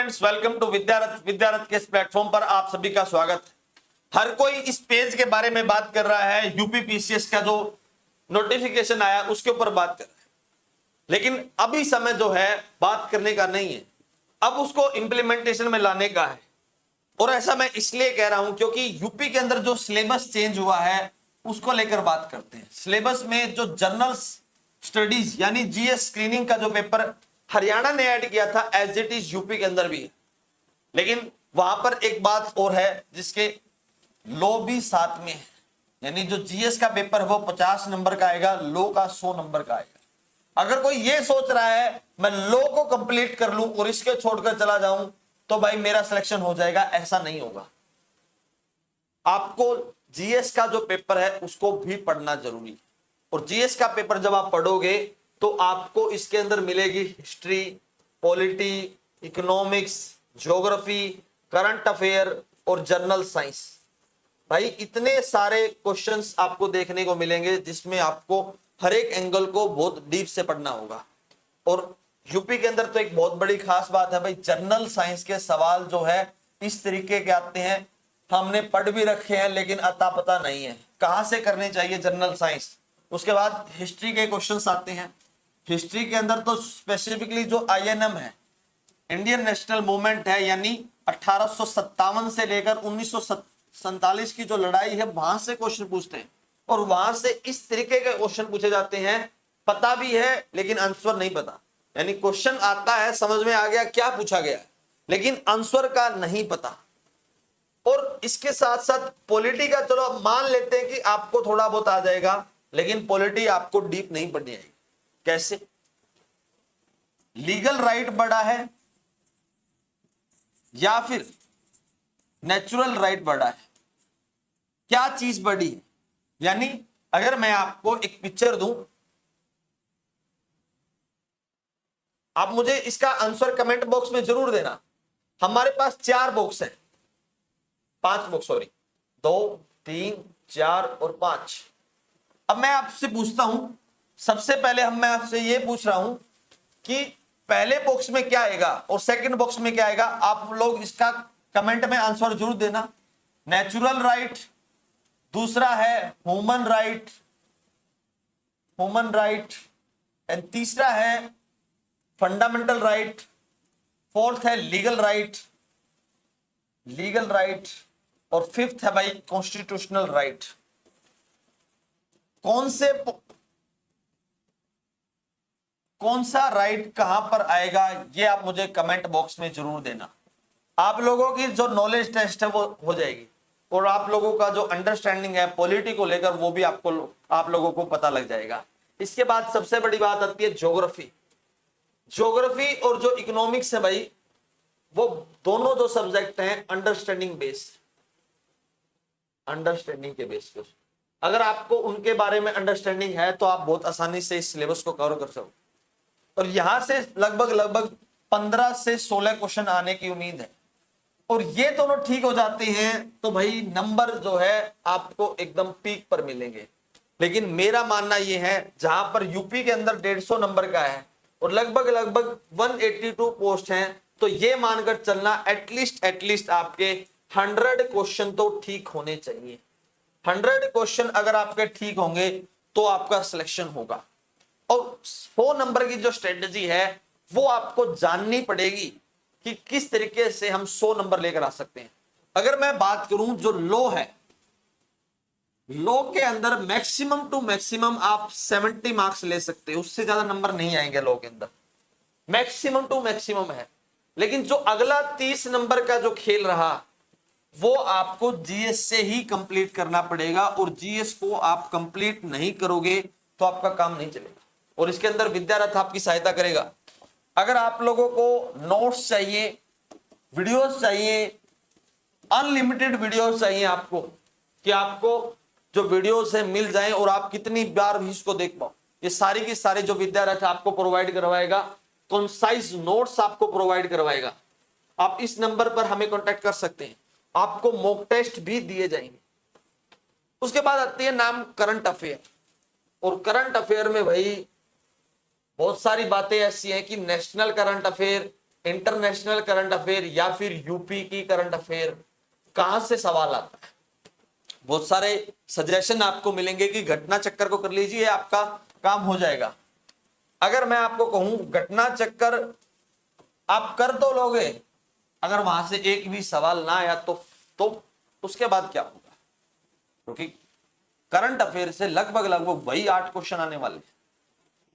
Friends, welcome to विद्यारथ के इस platform पर आप सभी का स्वागत। हर कोई इस पेज के बारे में बात कर रहा है, यूपीपीसीएस का जो नोटिफिकेशन आया उसके ऊपर बात कर रहा है, लेकिन अभी समय जो है बात करने का नहीं है, अब उसको इंप्लीमेंटेशन में लाने का है। और ऐसा मैं इसलिए कह रहा हूं क्योंकि यूपी के अंदर जो सिलेबस चेंज हुआ है उसको लेकर बात करते हैं। सिलेबस में जो जनरल स्टडीज यानी जीएस स्क्रीनिंग का जो पेपर हरियाणा ने ऐड किया था, एज इट इज यूपी के अंदर भी है, लेकिन वहां पर एक बात और है जिसके लो भी साथ में है, यानी जो जीएस का पेपर है वो 50 नंबर का आएगा, लो का 100 नंबर का आएगा। अगर कोई ये सोच रहा है मैं लो को कंप्लीट कर लूं और इसके छोड़कर चला जाऊं तो भाई मेरा सिलेक्शन हो जाएगा, ऐसा नहीं होगा। आपको जीएस का जो पेपर है उसको भी पढ़ना जरूरी है, और जीएस का पेपर जब आप पढ़ोगे तो आपको इसके अंदर मिलेगी history, polity, economics, geography, current affair और जनरल साइंस। भाई इतने सारे क्वेश्चंस आपको देखने को मिलेंगे जिसमें आपको हर एक एंगल को बहुत डीप से पढ़ना होगा। और यूपी के अंदर तो एक बहुत बड़ी खास बात है भाई, जनरल साइंस के सवाल जो है इस तरीके के आते हैं, हमने पढ़ भी रखे हैं लेकिन अता पता नहीं है कहां से करने चाहिए जनरल साइंस। उसके बाद हिस्ट्री के क्वेश्चंस आते हैं। हिस्ट्री के अंदर तो स्पेसिफिकली जो आईएनएम है, इंडियन नेशनल मूवमेंट है, यानी 1857 से लेकर 1947 की जो लड़ाई है वहां से क्वेश्चन पूछते हैं, और वहां से इस तरीके के क्वेश्चन पूछे जाते हैं, पता भी है लेकिन आंसर नहीं पता। यानी क्वेश्चन आता है, समझ में आ गया क्या पूछा गया है, लेकिन आंसर का नहीं पता। और इसके साथ साथ पॉलिटी का चलो मान लेते हैं कि आपको थोड़ा बहुत आ जाएगा, लेकिन पॉलिटी आपको डीप नहीं पढ़नी आएगी। कैसे? लीगल राइट बड़ा है या फिर नेचुरल राइट बड़ा है? क्या चीज बड़ी है? यानी अगर मैं आपको एक पिक्चर दूं, आप मुझे इसका आंसर कमेंट बॉक्स में जरूर देना। हमारे पास 4 बॉक्स हैं, 5 बॉक्स, सॉरी, 2, 3, 4 और 5। अब मैं आपसे पूछता हूं, सबसे पहले मैं आपसे ये पूछ रहा हूं कि पहले बॉक्स में क्या आएगा और सेकंड बॉक्स में क्या आएगा। आप लोग इसका कमेंट में आंसर जरूर देना। नेचुरल राइट, दूसरा है ह्यूमन राइट, एंड तीसरा है फंडामेंटल राइट, फोर्थ है लीगल राइट, और फिफ्थ है भाई कॉन्स्टिट्यूशनल राइट। कौन सा राइट कहां पर आएगा ये आप मुझे कमेंट बॉक्स में जरूर देना। आप लोगों की जो नॉलेज टेस्ट है वो हो जाएगी, और आप लोगों का जो अंडरस्टैंडिंग है पॉलिटी को लेकर वो भी आप लोगों को पता लग जाएगा। इसके बाद सबसे बड़ी बात आती है ज्योग्राफी और जो इकोनॉमिक्स है भाई, वो दोनों जो सब्जेक्ट हैं अंडरस्टैंडिंग के बेस पर, अगर आपको उनके बारे में अंडरस्टैंडिंग है तो आप बहुत आसानी से इस सिलेबस को कवर कर सकते। और यहां से लगभग 15 से 16 क्वेश्चन आने की उम्मीद है, और ये दोनों ठीक हो जाते हैं तो भाई नंबर जो है आपको एकदम पीक पर मिलेंगे। लेकिन मेरा मानना ये है, जहां पर यूपी के अंदर 150 नंबर का है और लगभग 182 पोस्ट हैं, तो ये मानकर चलना एटलीस्ट आपके 100 क्वेश्चन तो ठीक होने चाहिए। 100 क्वेश्चन अगर आपके ठीक होंगे तो आपका सिलेक्शन होगा। और 100 नंबर की जो स्ट्रेटेजी है वो आपको जाननी पड़ेगी कि किस तरीके से हम 100 नंबर लेकर आ सकते हैं। अगर मैं बात करूं जो लो है, लो के अंदर मैक्सिमम टू मैक्सिमम आप 70 मार्क्स ले सकते हो, उससे ज्यादा नंबर नहीं आएंगे लो के अंदर, मैक्सिमम टू मैक्सिमम है। लेकिन जो अगला 30 नंबर का जो खेल रहा वो आपको जीएस से ही कंप्लीट करना पड़ेगा, और जीएस को आप कंप्लीट नहीं करोगे तो आपका काम नहीं चलेगा। और इसके अंदर विद्यारथ आपकी सहायता करेगा। अगर आप लोगों को नोट्स चाहिए, वीडियोस चाहिए, अनलिमिटेड वीडियोस चाहिए आपको, कि आपको जो वीडियोस है मिल जाएं और आप कितनी बार भी इसको देख पाओ, ये सारी की सारी जो विद्यारथ आपको प्रोवाइड करवाएगा, कंसाइज नोट्स आपको प्रोवाइड करवाएगा। आप इस नंबर पर हमें कांटेक्ट कर सकते हैं, आपको मॉक टेस्ट भी दिए जाएंगे। उसके बाद आती है नाम करंट अफेयर, और करंट अफेयर में भाई बहुत सारी बातें ऐसी हैं कि national current affair, international current affair या फिर यूपी की करंट अफेयर, कहां से सवाल आता है। बहुत सारे सजेशन आपको मिलेंगे कि घटना चक्कर को कर लीजिए, आपका काम हो जाएगा। अगर मैं आपको कहूं घटना चक्कर आप कर तो लोगे, अगर वहां से एक भी सवाल ना आया तो उसके बाद क्या होगा, क्योंकि करंट अफेयर से लगभग वही 8 क्वेश्चन आने वाले हैं।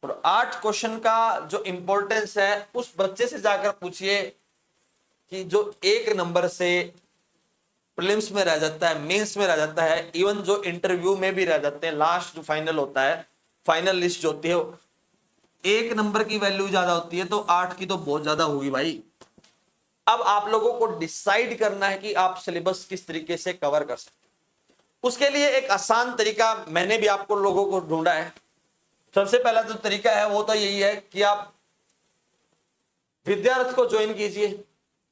और 8 क्वेश्चन का जो इंपॉर्टेंस है, उस बच्चे से जाकर पूछिए कि जो 1 नंबर से प्रीलिम्स में रह जाता है, मेंस में रह जाता है, इवन जो इंटरव्यू में भी रह जाते हैं, लास्ट जो फाइनल होता है, फाइनल लिस्ट जो होती है, 1 नंबर की वैल्यू ज्यादा होती है, तो 8 की तो बहुत ज्यादा होगी भाई। अब आप लोगों को डिसाइड करना है कि आप सिलेबस किस तरीके से कवर कर सकते हैं। उसके लिए एक आसान तरीका मैंने भी आपको लोगों को ढूंढा है। सबसे पहला जो तरीका है वो तो यही है कि आप विद्यारथ को ज्वाइन कीजिए।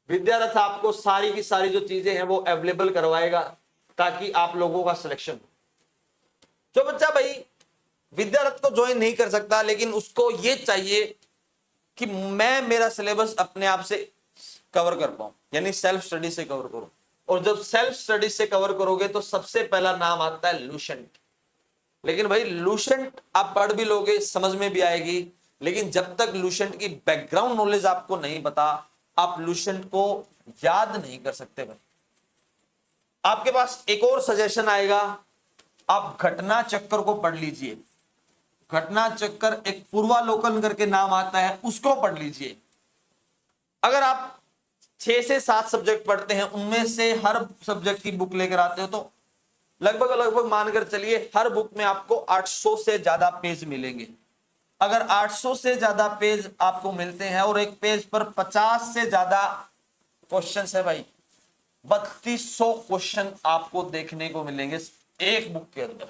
विद्यारथ आपको सारी की सारी जो चीजें हैं वो अवेलेबल करवाएगा, ताकि आप लोगों का सिलेक्शन हो। जो बच्चा भाई विद्यारथ को ज्वाइन नहीं कर सकता, लेकिन उसको ये चाहिए कि मैं मेरा सिलेबस अपने आप से कवर कर पाऊं, यानी सेल्फ स्टडी से कवर करूं। और जब सेल्फ स्टडी से कवर करोगे तो सबसे पहला नाम आता है लूसेंट। लेकिन भाई लूसेंट आप पढ़ भी लोगे, समझ में भी आएगी, लेकिन जब तक लूसेंट की बैकग्राउंड नॉलेज आपको नहीं पता, आप लूसेंट को याद नहीं कर सकते भाई। आपके पास एक और सजेशन आएगा, आप घटना चक्कर को पढ़ लीजिए। घटना चक्कर एक पूर्वालोकन करके नाम आता है, उसको पढ़ लीजिए। अगर आप 6 से 7 सब्जेक्ट पढ़ते हैं, उनमें से हर सब्जेक्ट की बुक लेकर आते हो, तो लगभग मानकर चलिए हर बुक में आपको 800 से ज्यादा पेज मिलेंगे। अगर 800 से ज्यादा पेज आपको मिलते हैं और एक पेज पर 50 से ज्यादा क्वेश्चन है भाई, 3200 क्वेश्चन आपको देखने को मिलेंगे एक बुक के अंदर।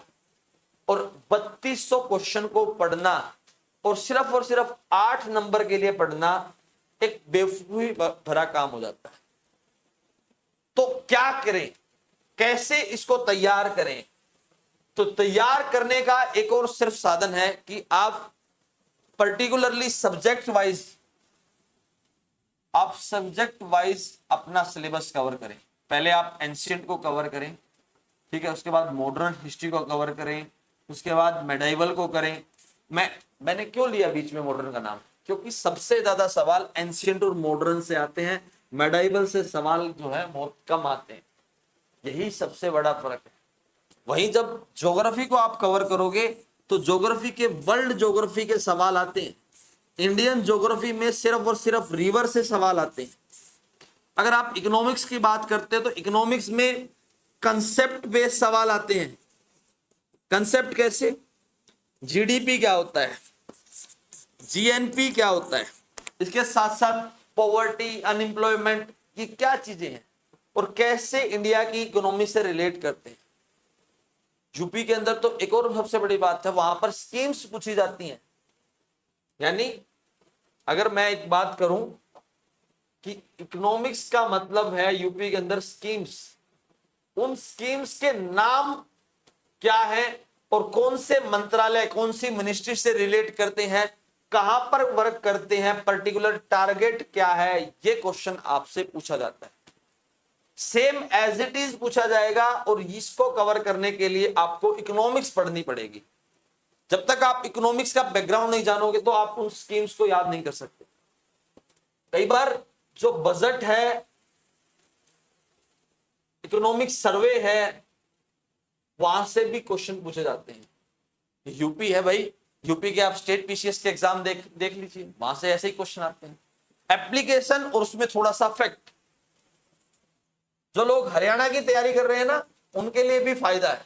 और 3200 क्वेश्चन को पढ़ना और सिर्फ 8 नंबर के लिए पढ़ना एक बेवकूफी भरा काम हो जाता है। तो क्या करें, कैसे इसको तैयार करें? तो तैयार करने का एक और सिर्फ साधन है कि आप पर्टिकुलरली सब्जेक्ट वाइज अपना सिलेबस कवर करें। पहले आप एंशिएंट को कवर करें, ठीक है, उसके बाद मॉडर्न हिस्ट्री को कवर करें, उसके बाद मेडाइवल को करें। मैंने क्यों लिया बीच में मॉडर्न का नाम, क्योंकि सबसे ज्यादा सवाल एंशिएंट और मॉडर्न से आते हैं, मेडाइवल से सवाल जो है बहुत कम आते हैं। यही सबसे बड़ा फर्क है। वहीं जब ज्योग्राफी को आप कवर करोगे तो ज्योग्राफी के वर्ल्ड ज्योग्राफी के सवाल आते हैं। इंडियन ज्योग्राफी में सिर्फ और सिर्फ रिवर से सवाल आते हैं। अगर आप इकोनॉमिक्स की बात करते हैं तो इकोनॉमिक्स में कंसेप्ट बेस्ड सवाल आते हैं। कंसेप्ट कैसे? जीडीपी क्या होता है, जीएनपी क्या होता है, इसके साथ साथ पॉवर्टी, अनएम्प्लॉयमेंट की क्या चीजें हैं और कैसे इंडिया की इकोनॉमी से रिलेट करते हैं। यूपी के अंदर तो एक और सबसे बड़ी बात है, वहां पर स्कीम्स पूछी जाती हैं। यानी अगर मैं एक बात करूं कि इकोनॉमिक्स का मतलब है यूपी के अंदर स्कीम्स, उन स्कीम्स के नाम क्या है और कौन से मंत्रालय, कौन सी मिनिस्ट्री से रिलेट करते हैं, कहां पर वर्क करते हैं, पर्टिकुलर टारगेट क्या है, ये क्वेश्चन आपसे पूछा जाता है। सेम एज इट इज पूछा जाएगा। और इसको कवर करने के लिए आपको इकोनॉमिक्स पढ़नी पड़ेगी। जब तक आप इकोनॉमिक्स का बैकग्राउंड नहीं जानोगे तो आप उन स्कीम्स को याद नहीं कर सकते। कई बार जो बजट है, इकोनॉमिक सर्वे है, वहां से भी क्वेश्चन पूछे जाते हैं। यूपी है भाई, यूपी के आप स्टेट पीसीएस के एग्जाम देख लीजिए, वहां से ऐसे ही क्वेश्चन आते हैं। एप्लीकेशन और उसमें थोड़ा सा फैक्ट, जो लोग हरियाणा की तैयारी कर रहे हैं ना, उनके लिए भी फायदा है,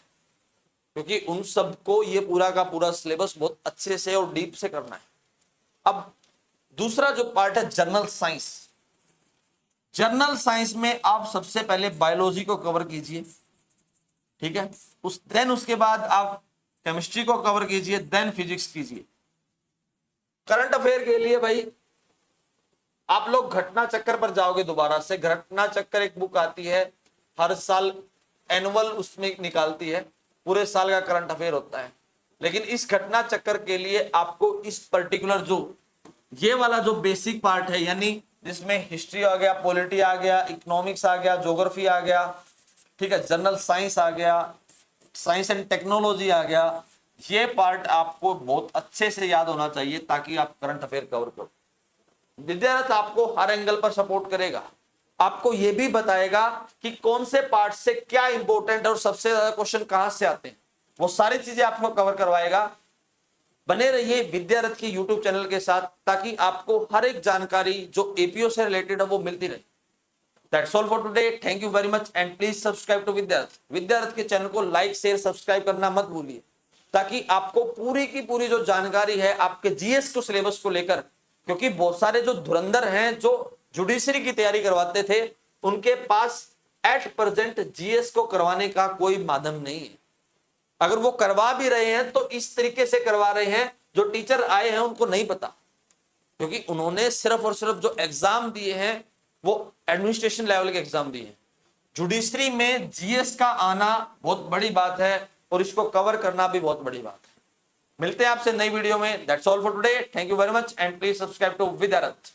क्योंकि उन सबको ये पूरा का पूरा सिलेबस बहुत अच्छे से और डीप से करना है। अब दूसरा जो पार्ट है जनरल साइंस। जनरल साइंस में आप सबसे पहले बायोलॉजी को कवर कीजिए, ठीक है, उसके बाद आप केमिस्ट्री को कवर कीजिए, देन फिजिक्स कीजिए। करंट अफेयर के लिए भाई आप लोग घटना चक्कर पर जाओगे दोबारा से। घटना चक्कर एक बुक आती है, हर साल एनुअल उसमें निकालती है, पूरे साल का करंट अफेयर होता है। लेकिन इस घटना चक्कर के लिए आपको इस पर्टिकुलर जो ये वाला जो बेसिक पार्ट है, यानी जिसमें हिस्ट्री आ गया, पॉलिटी आ गया, इकोनॉमिक्स आ गया, ज्योग्राफी आ गया, ठीक है, जनरल साइंस आ गया, साइंस एंड टेक्नोलॉजी आ गया। ये पार्ट आपको बहुत अच्छे से याद होना चाहिए ताकि आप करंट अफेयर कवर करो। विद्यारथ आपको हर एंगल पर सपोर्ट करेगा, आपको यह भी बताएगा कि कौन से पार्ट से क्या इंपॉर्टेंट और सबसे ज्यादा क्वेश्चन कहां से आते हैं, वो सारी चीजें आपको कवर करवाएगा। बने रहिए विद्यारथ के यूट्यूब चैनल के साथ ताकि आपको हर एक जानकारी जो एपीओ से रिलेटेड है वो मिलती रहे। That's all for today. Thank you very much and please subscribe to विद्यारथ। विद्यारथ के चैनल को लाइक शेयर सब्सक्राइब करना मत भूलिए ताकि आपको पूरी की पूरी जो जानकारी है आपके जीएस को सिलेबस को लेकर, क्योंकि बहुत सारे जो धुरंधर हैं जो जुडिशरी की तैयारी करवाते थे उनके पास एट प्रेजेंट जीएस को करवाने का कोई माध्यम नहीं है। अगर वो करवा भी रहे हैं तो इस तरीके से करवा रहे हैं जो टीचर आए हैं उनको नहीं पता, क्योंकि उन्होंने सिर्फ और सिर्फ जो एग्जाम दिए हैं वो एडमिनिस्ट्रेशन लेवल के एग्जाम दिए हैं। जुडिशरी में जीएस का आना बहुत बड़ी बात है और इसको कवर करना भी बहुत बड़ी बात है। मिलते हैं आपसे नई वीडियो में। That's all for today. Thank you very much and please subscribe to विद्यारथ।